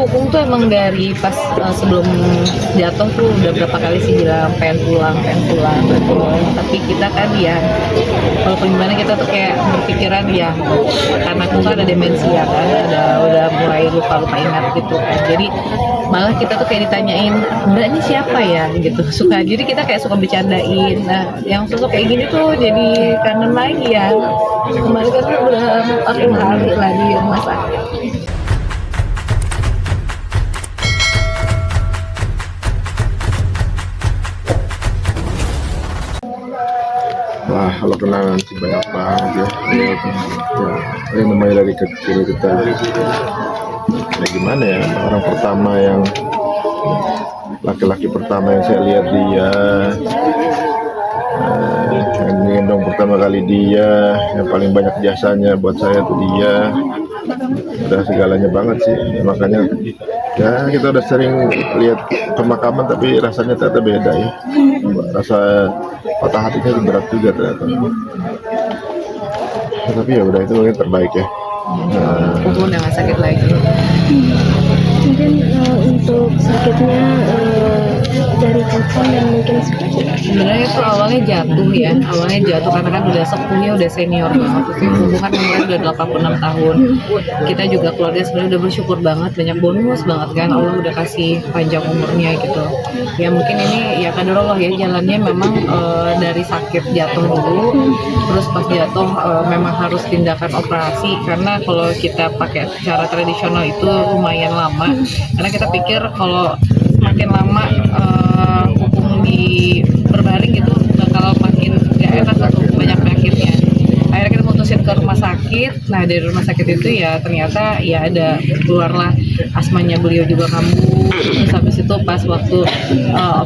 Pupung tuh emang dari pas sebelum jatuh tuh udah berapa kali sih bilang pengen pulang, pengen pulang, pengen pulang. Tapi kita kan ya, walaupun gimana kita tuh kayak berpikiran ya, karena aku kan ada demensia kan, udah mulai lupa-lupa ingat gitu kan. Jadi malah kita tuh kayak ditanyain, Mbak ini siapa ya gitu. Jadi kita kayak suka bercandain. Nah, yang sosok kayak gini tuh jadi kangen lagi ya. Kemarin kan udah 40 hari lah di rumah sakit. Wah, kalau kenangan sih banyak banget ya. Ya, namanya dari kecil kita. Ya gimana ya, orang pertama yang laki-laki pertama yang saya lihat dia, yang gendong pertama kali dia, yang paling banyak jasanya buat saya tuh dia. Udah segalanya banget sih, makanya ya kita udah sering lihat pemakaman tapi rasanya ternyata beda ya. Rasa patah hatinya berat juga ternyata. Tapi ya udah, itu mungkin terbaik ya. Aku udah gak sakit lagi. Mungkin untuk sakitnya dari kapan dan mungkin sebenarnya itu awalnya jatuh karena kan udah sepuhnya, udah senior banget. Hubungan mulai udah 86 tahun. Kita juga keluarga sebenarnya udah bersyukur banget, banyak bonus banget kan, Allah udah kasih panjang umurnya gitu. Ya mungkin ini ya qadarullah ya, jalannya memang dari sakit jatuh dulu, terus pas jatuh memang harus tindakan operasi, karena kalau kita pakai cara tradisional itu lumayan lama, karena kita pikir kalau makin lama hukum di berbaring gitu bakal makin gak enak atau banyak penyakitnya. Akhirnya kita mutusin ke rumah sakit. Nah dari rumah sakit itu ya ternyata ya ada keluarlah asmanya beliau juga kambuh. Terus habis itu pas waktu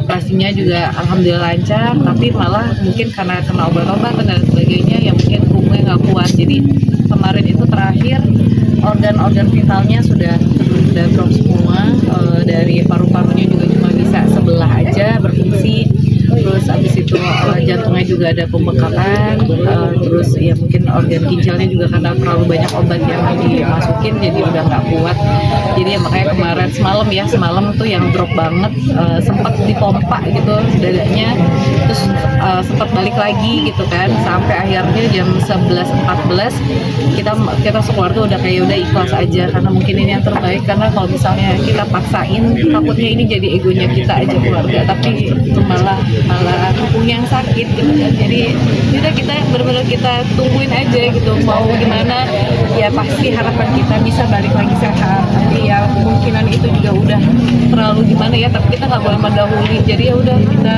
operasinya juga alhamdulillah lancar, tapi malah mungkin karena kena obat-obatan dan sebagainya ya mungkin hukumnya nggak kuat. Jadi kemarin itu terakhir organ-organ vitalnya sudah drop semua, dari paru-parunya juga cuma bisa sebelah aja berfungsi, terus habis itu jantungnya juga ada pembekakan, terus ya mungkin organ ginjalnya juga karena terlalu banyak obat yang dimasukin jadi udah nggak kuat. Jadi ya makanya kemarin semalam tuh yang drop banget, sempat dipompa gitu dadanya, terus sempat balik lagi gitu kan, sampai akhirnya jam 11.14 kita sekeluarga udah kayak udah ikhlas aja, karena mungkin ini yang terbaik. Karena kalau misalnya kita paksain takutnya ini jadi egonya kita aja keluarga, tapi itu malah tubuhnya yang sakit gitu kan. Jadi udah kita benar-benar kita tungguin aja gitu, mau gimana ya pasti harapan kita bisa balik lagi sehat. Tapi ya kemungkinan itu juga udah terlalu gimana ya, tapi kita nggak boleh mendahului. Jadi ya udah kita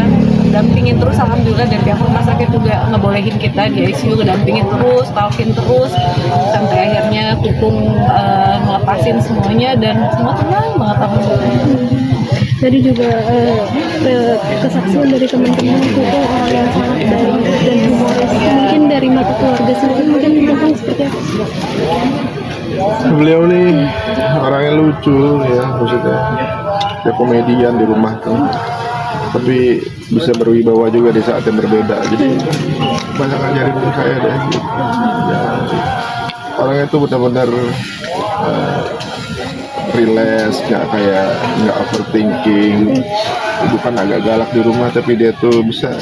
dampingin terus, alhamdulillah dari pihak rumah sakit juga ngebolehin kita di ICU, dampingin terus, talkin terus sampai akhirnya Pupung ngelepasin semuanya dan semua tenang banget alhamdulillah. Tadi juga kesaksian dari teman-teman Pupung orang yang sangat baik dan humoris. Mungkin dari mata keluarga sendiri mungkin Pupung seperti apa? Beliau nih orangnya lucu ya, maksudnya dia komedian di rumah tuh, tapi bisa berwibawa juga di saat yang berbeda. Jadi banyak ngajarin saya deh gitu. Ya, orangnya itu benar-benar relax, nggak overthinking. Ibu kan agak galak di rumah, tapi dia tuh bisa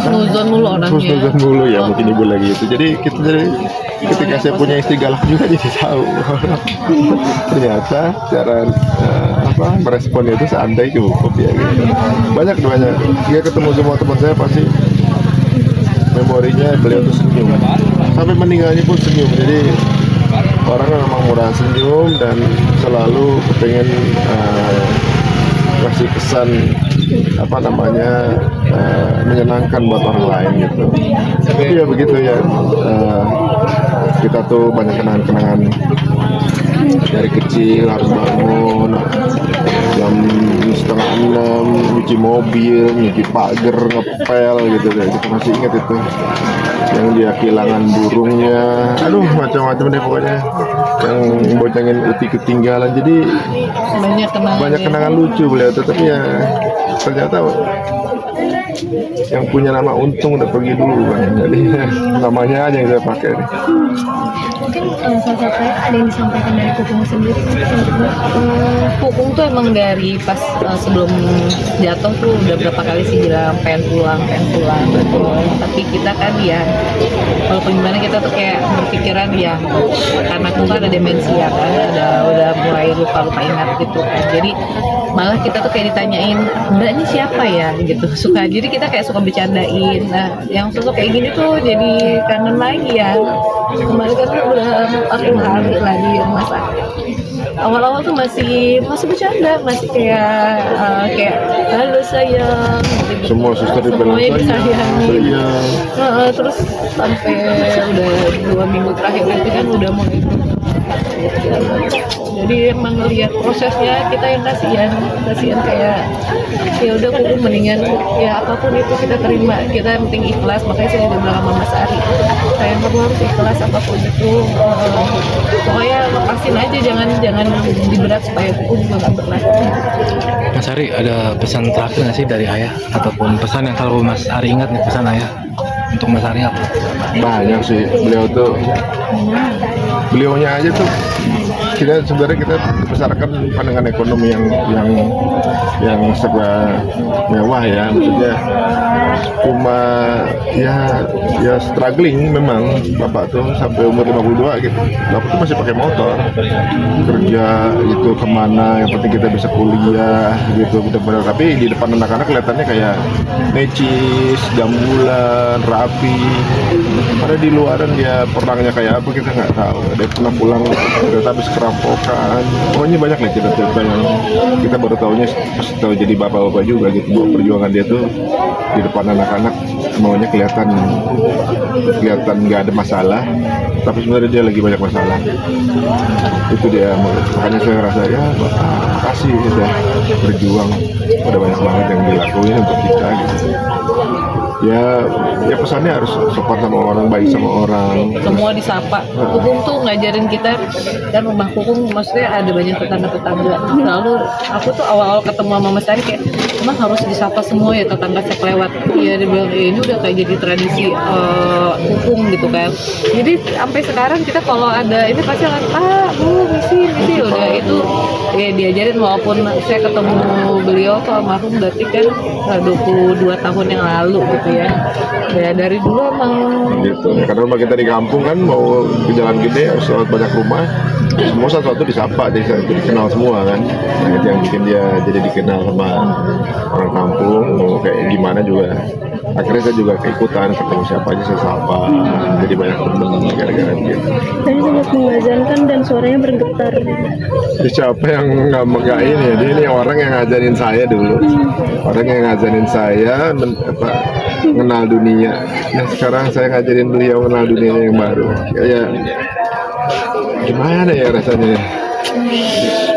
Nuzon mulu orangnya. nuzon mulu ya, mungkin ibu lagi itu. Jadi ketika saya punya istri galak juga jadi tahu ternyata cara meresponnya itu seandai cukup ya gitu. Banyak dia ketemu semua teman saya pasti memorinya beliau tuh senyum, sampai meninggalnya pun senyum. Jadi orangnya memang murah senyum dan selalu pengen kasih kesan menyenangkan buat orang lain gitu. Tapi ya begitu ya, kita tuh banyak kenangan-kenangan dari kecil, harus bangun jam 5:30 nyuci mobil, nyuci pagar, ngepel gitu deh. Kita masih ingat itu yang dia kehilangan burungnya, aduh macam-macam deh pokoknya, yang boncengin Uti ketinggalan. Jadi banyak kenangan lucu beliau tuh, tapi ya ternyata yang punya nama Untung udah pergi dulu kan, jadi namanya aja yang saya pakai nih. Mungkin salah satunya ada yang disampaikan dari Pupung sendiri. Pupung tuh emang dari pas sebelum jatuh tuh udah berapa kali sih bilang pengen pulang gitu. Tapi kita kan ya walaupun gimana kita tuh kayak berpikiran ya karena aku kan ada demensia kan, udah mulai lupa ingat gitu kan. Jadi malah kita tuh kayak ditanyain Mbak ini siapa ya gitu, suka jadi kita kayak suka bercandain. Nah yang sosok kayak gini tuh jadi kangen lagi ya. Kemarin kan udah aku hari lagi di rumah sakit. Awal-awal tuh masih bercanda, masih kayak halo sayang gitu. Semua suster dibilang Semuanya disayangin. sayang. Terus sampai udah 2 minggu terakhir itu kan udah mulai jadi emang ngelihat prosesnya kita yang kasihan kayak ya udah aku mendingan ya apapun itu kita terima, kita yang penting ikhlas. Makanya saya juga bilang sama Mas Ari, sayang kamu harus ikhlas apapun itu, pokoknya lepasin aja, jangan diberat supaya aku juga nggak berat. Mas Ari, ada pesan terakhir nggak sih dari ayah ataupun pesan yang kalau Mas Ari ingat nih pesan ayah untuk Mas Ari apa? Banyak sih, beliaunya aja tuh kita sebenarnya kita dibesarkan pandangan ekonomi yang serba mewah ya, maksudnya cuma ya struggling memang. Bapak tuh sampai umur 52 gitu, bapak tuh masih pakai motor kerja gitu kemana, yang penting kita bisa kuliah gitu benar-benar. Tapi di depan anak-anak kelihatannya kayak necis, gambulan, rapi. Padahal di luaran dia perangnya kayak apa kita nggak tahu. Dia pernah pulang kereta habis kerampokan. Pokoknya banyak lah cerita-cerita yang kita baru tahunya pas tahu jadi bapak-bapak juga gitu. Bahwa perjuangan dia tuh di depan anak-anak maunya kelihatan nggak ada masalah, tapi sebenarnya dia lagi banyak masalah. Itu dia, makanya saya ngerasa ya bapak makasih udah berjuang, udah banyak banget yang dilakuin untuk kita gitu. Ya pesannya harus sopan sama orang, baik sama orang. Semua disapa. Pupung tuh ngajarin kita, kan rumah Pupung maksudnya ada banyak tetangga. Lalu aku tuh awal-awal ketemu sama Mas Ari kayak emang harus disapa semua ya tetangga lewat. Iya dia bilang ini udah kayak jadi tradisi Pupung gitu kan. Jadi sampai sekarang kita kalau ada ini pasti akan Bu misi udah itu ya diajarin. Walaupun saya ketemu beliau tuh almarhum berarti kan 22 tahun yang lalu gitu ya dari dulu emang gitu. Karena rumah kita di kampung kan, mau ke Jalan Gede harus lewat banyak rumah, semua satu-satu disapa, jadi dikenal semua kan. Nah itu yang bikin dia jadi dikenal sama orang kampung. Mau kayak gimana juga akhirnya saya juga keikutan, ketemu siapa aja saya sapa, jadi banyak temen gara-gara gitu. Tadi sempat mengazankan dan suaranya bergetar. Jadi siapa yang nggak ini ya, dia ini orang yang ngajarin saya dulu, orang yang ngajarin saya mengenal dunia. Nah sekarang saya ngajarin beliau mengenal dunia yang baru. Kayak gimana ya rasanya?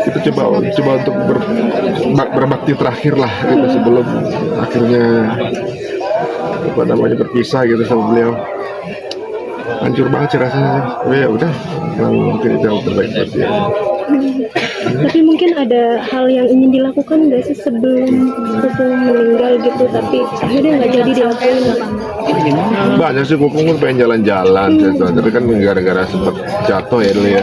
Kita coba untuk berbakti terakhir lah gitu sebelum akhirnya berpisah gitu sama beliau. Hancur banget sih rasanya. Ya udah, mungkin itu yang terbaik buat dia. Tapi mungkin ada hal yang ingin dilakukan nggak sih sebelum meninggal gitu, tapi akhirnya nggak jadi dilakuin? Banyak sih, Pupung pun pengen jalan-jalan, tapi kan gara-gara sempat jatuh ya dulu ya.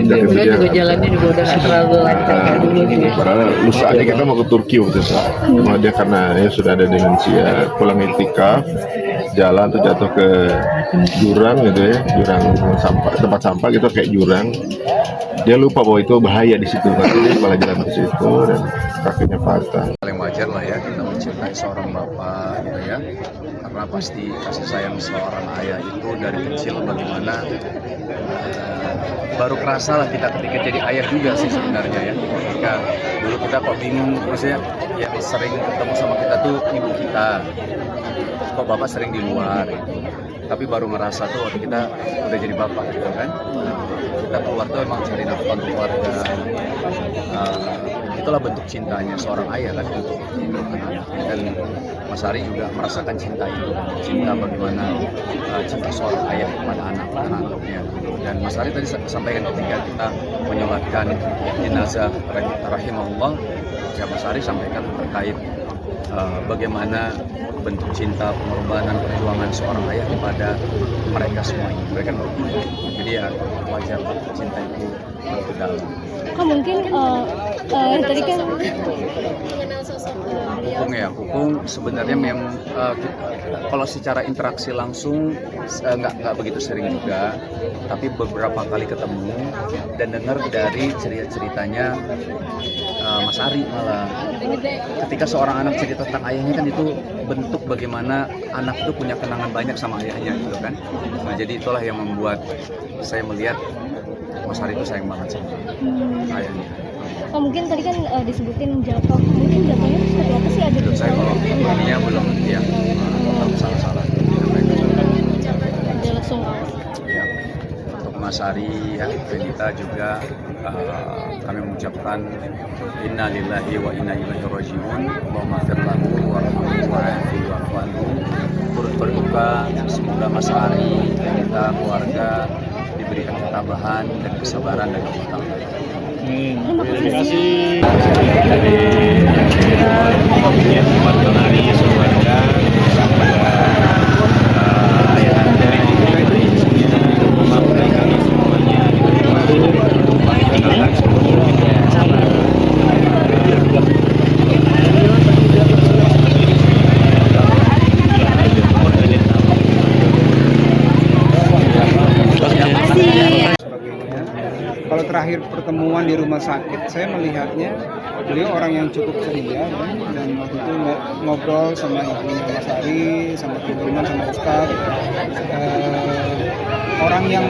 dia juga jalannya juga udah nggak terlalu lancar kayak dulu gitu. Padahal lusa aja kita mau ke Turki waktu itu. Cuma dia karena ya sudah ada demensia, pulang iktikaf, jalan tuh jatuh ke jurang gitu ya, jurang sampah, tempat sampah gitu kayak jurang. Dia lupa bahwa itu bahaya di situ, kan dia malah jalan ke situ dan kakinya patah. Paling wajar lah ya kita mencintai seorang bapak gitu ya, karena pasti kasih sayang seorang ayah itu dari kecil bagaimana baru kerasa lah kita ketika jadi ayah juga sih sebenarnya ya. Ketika dulu kita kok bingung, maksudnya yang sering ketemu sama kita tuh ibu kita, kok bapak sering di luar gitu. Tapi baru ngerasa tuh waktu kita udah jadi bapak gitu kan, kita keluar tuh emang cari nafkah untuk keluarga. Itulah bentuk cintanya seorang ayah kan untuk anak. Dan Mas Ari juga merasakan cinta itu, cinta bagaimana cinta seorang ayah kepada anak-anaknya. Dan Mas Ari tadi sampaikan ketika kita menyolatkan jenazah rahimahullah, Mas Ari sampaikan terkait bagaimana bentuk cinta, pengorbanan, perjuangan seorang ayah kepada mereka semua ini. Mereka merupakan. Jadi ya wajar cinta itu begitu dalam. Kak mungkin tadi kan Kukung ya, Kukung sebenarnya memang kalau secara interaksi langsung nggak begitu sering juga, tapi beberapa kali ketemu dan dengar dari ceritanya Mas Ari malah. Ketika seorang anak cerita tentang ayahnya kan itu bentuk bagaimana anak itu punya kenangan banyak sama ayahnya gitu kan. Nah jadi itulah yang membuat saya melihat Mas Ari itu sayang banget sama ayahnya. oh, mungkin tadi kan disebutin jatuh, mungkin jatuhnya seperti apa sih, ada Menurut saya kalau filmnya belum ya belum salah-salah. ada langsung Ya, untuk Mas Ari ya, Venita juga kami mengucapkan inna lillahi wa inna ilaihi rajiun. Allahumma fir lahu warhamhu wa'afihi wa'fu anhu. Turut berduka, semoga Mas Ari, Venita, keluarga diberikan ketabahan dan kesabaran dari Allah Ta'ala. terima kasih. sebagainya. Kalau terakhir pertemuan di rumah sakit, saya melihatnya beliau orang yang cukup ceria ya, dan waktu itu ngobrol sama ibunya Mas Ari, sama teman-teman, sama Ustadz. Orang yang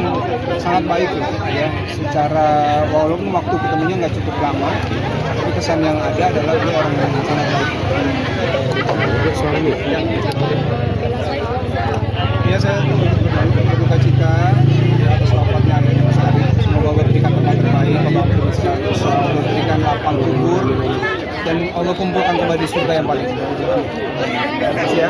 sangat baik loh, ya. Secara walaupun waktu ketemunya nggak cukup lama, tapi kesan yang ada adalah dia orang yang sangat baik. Ya saya berduka cita ya, atas wafatnya ayahnya Mas Ari. Semoga Allah berikan tempat terbaik, Allah berikan lapang kubur, dan Allah kumpulkan kembali di surga yang paling. Terima kasih ya.